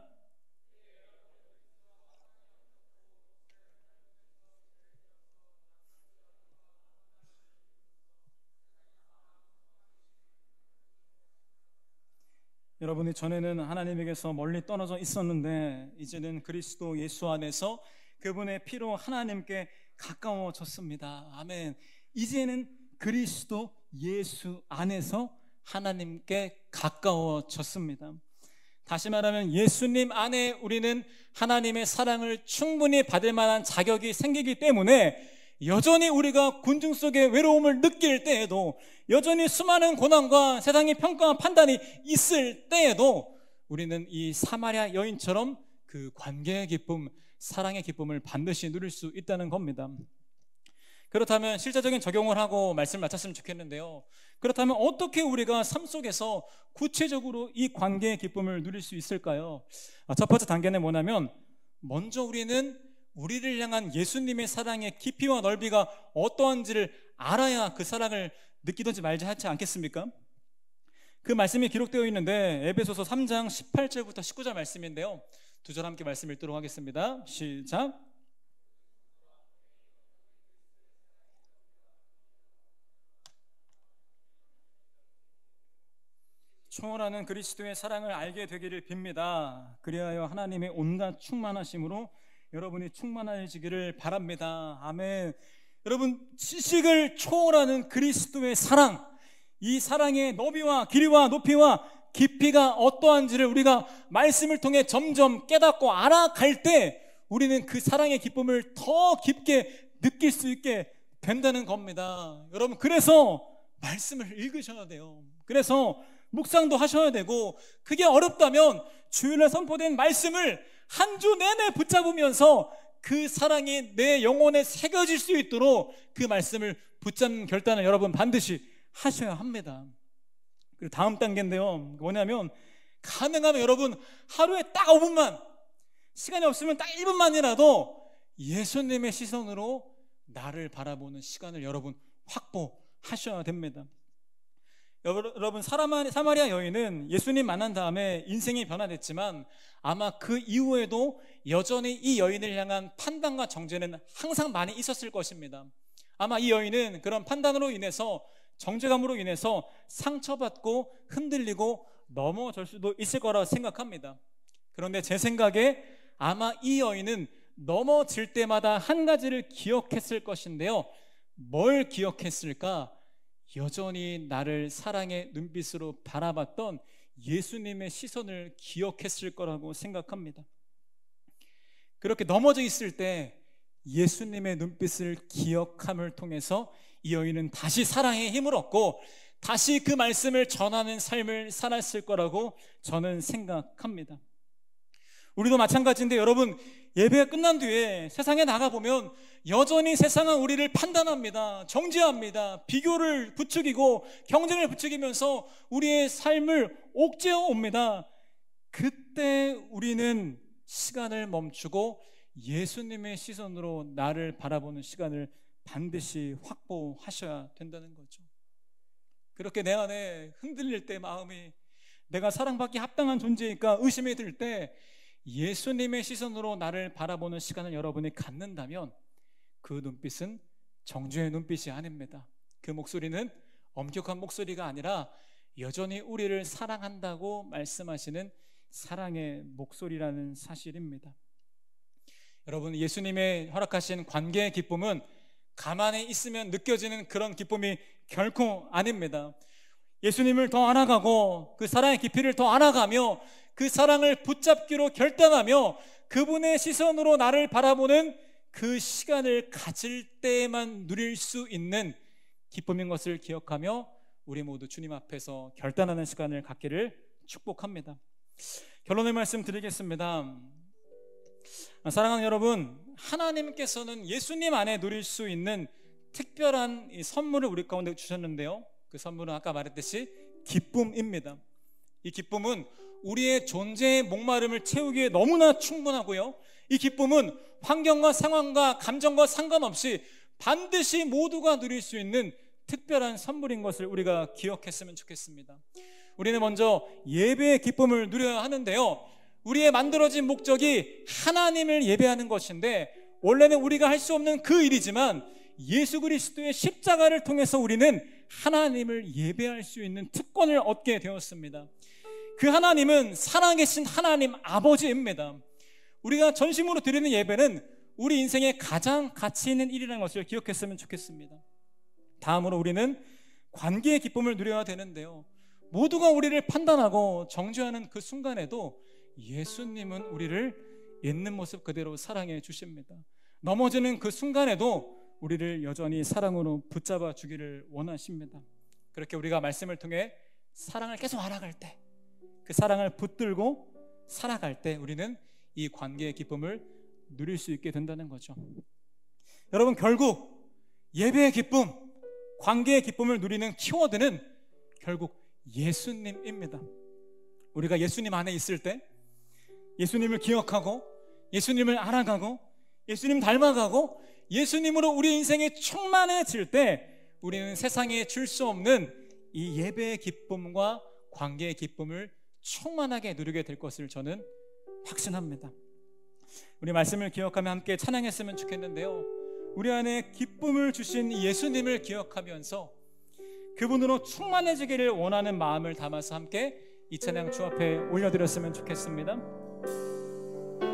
A: 여러분이 전에는 하나님에게서 멀리 떨어져 있었는데 이제는 그리스도 예수 안에서 그분의 피로 하나님께 가까워졌습니다. 아멘. 이제는 그리스도 예수 안에서 하나님께 가까워졌습니다. 다시 말하면 예수님 안에 우리는 하나님의 사랑을 충분히 받을 만한 자격이 생기기 때문에 여전히 우리가 군중 속의 외로움을 느낄 때에도, 여전히 수많은 고난과 세상의 평가와 판단이 있을 때에도 우리는 이 사마리아 여인처럼 그 관계의 기쁨, 사랑의 기쁨을 반드시 누릴 수 있다는 겁니다. 그렇다면 실제적인 적용을 하고 말씀을 마쳤으면 좋겠는데요, 그렇다면 어떻게 우리가 삶 속에서 구체적으로 이 관계의 기쁨을 누릴 수 있을까요? 첫 번째 단계는 뭐냐면, 먼저 우리는 우리를 향한 예수님의 사랑의 깊이와 넓이가 어떠한지를 알아야 그 사랑을 느끼든지 말지 하지 않겠습니까? 그 말씀이 기록되어 있는데 에베소서 3장 18절부터 19절 말씀인데요, 두 절 함께 말씀 읽도록 하겠습니다. 시작. 초월하는 그리스도의 사랑을 알게 되기를 빕니다. 그리하여 하나님의 온갖 충만하심으로 여러분이 충만해지기를 바랍니다. 아멘. 여러분, 지식을 초월하는 그리스도의 사랑, 이 사랑의 너비와 길이와 높이와 깊이가 어떠한지를 우리가 말씀을 통해 점점 깨닫고 알아갈 때 우리는 그 사랑의 기쁨을 더 깊게 느낄 수 있게 된다는 겁니다. 여러분, 그래서 말씀을 읽으셔야 돼요. 그래서 묵상도 하셔야 되고, 그게 어렵다면 주일에 선포된 말씀을 한 주 내내 붙잡으면서 그 사랑이 내 영혼에 새겨질 수 있도록 그 말씀을 붙잡는 결단을 여러분 반드시 하셔야 합니다. 그리고 다음 단계인데요, 뭐냐면 가능하면 여러분 하루에 딱 5분만, 시간이 없으면 딱 1분만이라도 예수님의 시선으로 나를 바라보는 시간을 여러분 확보하셔야 됩니다. 여러분, 사마리아 여인은 예수님 만난 다음에 인생이 변화됐지만 아마 그 이후에도 여전히 이 여인을 향한 판단과 정죄는 항상 많이 있었을 것입니다. 아마 이 여인은 그런 판단으로 인해서, 정죄감으로 인해서 상처받고 흔들리고 넘어질 수도 있을 거라고 생각합니다. 그런데 제 생각에 아마 이 여인은 넘어질 때마다 한 가지를 기억했을 것인데요, 뭘 기억했을까? 여전히 나를 사랑의 눈빛으로 바라봤던 예수님의 시선을 기억했을 거라고 생각합니다. 그렇게 넘어져 있을 때 예수님의 눈빛을 기억함을 통해서 이 여인은 다시 사랑의 힘을 얻고 다시 그 말씀을 전하는 삶을 살았을 거라고 저는 생각합니다. 우리도 마찬가지인데 여러분, 예배가 끝난 뒤에 세상에 나가보면 여전히 세상은 우리를 판단합니다. 정죄합니다. 비교를 부추기고 경쟁을 부추기면서 우리의 삶을 옥죄어 옵니다. 그때 우리는 시간을 멈추고 예수님의 시선으로 나를 바라보는 시간을 반드시 확보하셔야 된다는 거죠. 그렇게 내 안에 흔들릴 때 마음이 내가 사랑받기 합당한 존재일까 의심이 들 때 예수님의 시선으로 나를 바라보는 시간을 여러분이 갖는다면 그 눈빛은 정죄의 눈빛이 아닙니다. 그 목소리는 엄격한 목소리가 아니라 여전히 우리를 사랑한다고 말씀하시는 사랑의 목소리라는 사실입니다. 여러분, 예수님의 허락하신 관계의 기쁨은 가만히 있으면 느껴지는 그런 기쁨이 결코 아닙니다. 예수님을 더 알아가고 그 사랑의 깊이를 더 알아가며 그 사랑을 붙잡기로 결단하며 그분의 시선으로 나를 바라보는 그 시간을 가질 때에만 누릴 수 있는 기쁨인 것을 기억하며 우리 모두 주님 앞에서 결단하는 시간을 갖기를 축복합니다. 결론의 말씀 드리겠습니다. 사랑하는 여러분, 하나님께서는 예수님 안에 누릴 수 있는 특별한 이 선물을 우리 가운데 주셨는데요, 그 선물은 아까 말했듯이 기쁨입니다. 이 기쁨은 우리의 존재의 목마름을 채우기에 너무나 충분하고요, 이 기쁨은 환경과 상황과 감정과 상관없이 반드시 모두가 누릴 수 있는 특별한 선물인 것을 우리가 기억했으면 좋겠습니다. 우리는 먼저 예배의 기쁨을 누려야 하는데요, 우리의 만들어진 목적이 하나님을 예배하는 것인데 원래는 우리가 할 수 없는 그 일이지만 예수 그리스도의 십자가를 통해서 우리는 하나님을 예배할 수 있는 특권을 얻게 되었습니다. 그 하나님은 살아계신 하나님 아버지입니다. 우리가 전심으로 드리는 예배는 우리 인생의 가장 가치 있는 일이라는 것을 기억했으면 좋겠습니다. 다음으로 우리는 관계의 기쁨을 누려야 되는데요, 모두가 우리를 판단하고 정죄하는 그 순간에도 예수님은 우리를 있는 모습 그대로 사랑해 주십니다. 넘어지는 그 순간에도 우리를 여전히 사랑으로 붙잡아 주기를 원하십니다. 그렇게 우리가 말씀을 통해 사랑을 계속 알아갈 때, 그 사랑을 붙들고 살아갈 때 우리는 이 관계의 기쁨을 누릴 수 있게 된다는 거죠. 여러분, 결국 예배의 기쁨, 관계의 기쁨을 누리는 키워드는 결국 예수님입니다. 우리가 예수님 안에 있을 때, 예수님을 기억하고 예수님을 알아가고 예수님 닮아가고 예수님으로 우리 인생이 충만해질 때 우리는 세상에 줄 수 없는 이 예배의 기쁨과 관계의 기쁨을 충만하게 누리게 될 것을 저는 확신합니다. 우리 말씀을 기억하며 함께 찬양했으면 좋겠는데요, 우리 안에 기쁨을 주신 예수님을 기억하면서 그분으로 충만해지기를 원하는 마음을 담아서 함께 이 찬양 주 앞에 올려드렸으면 좋겠습니다.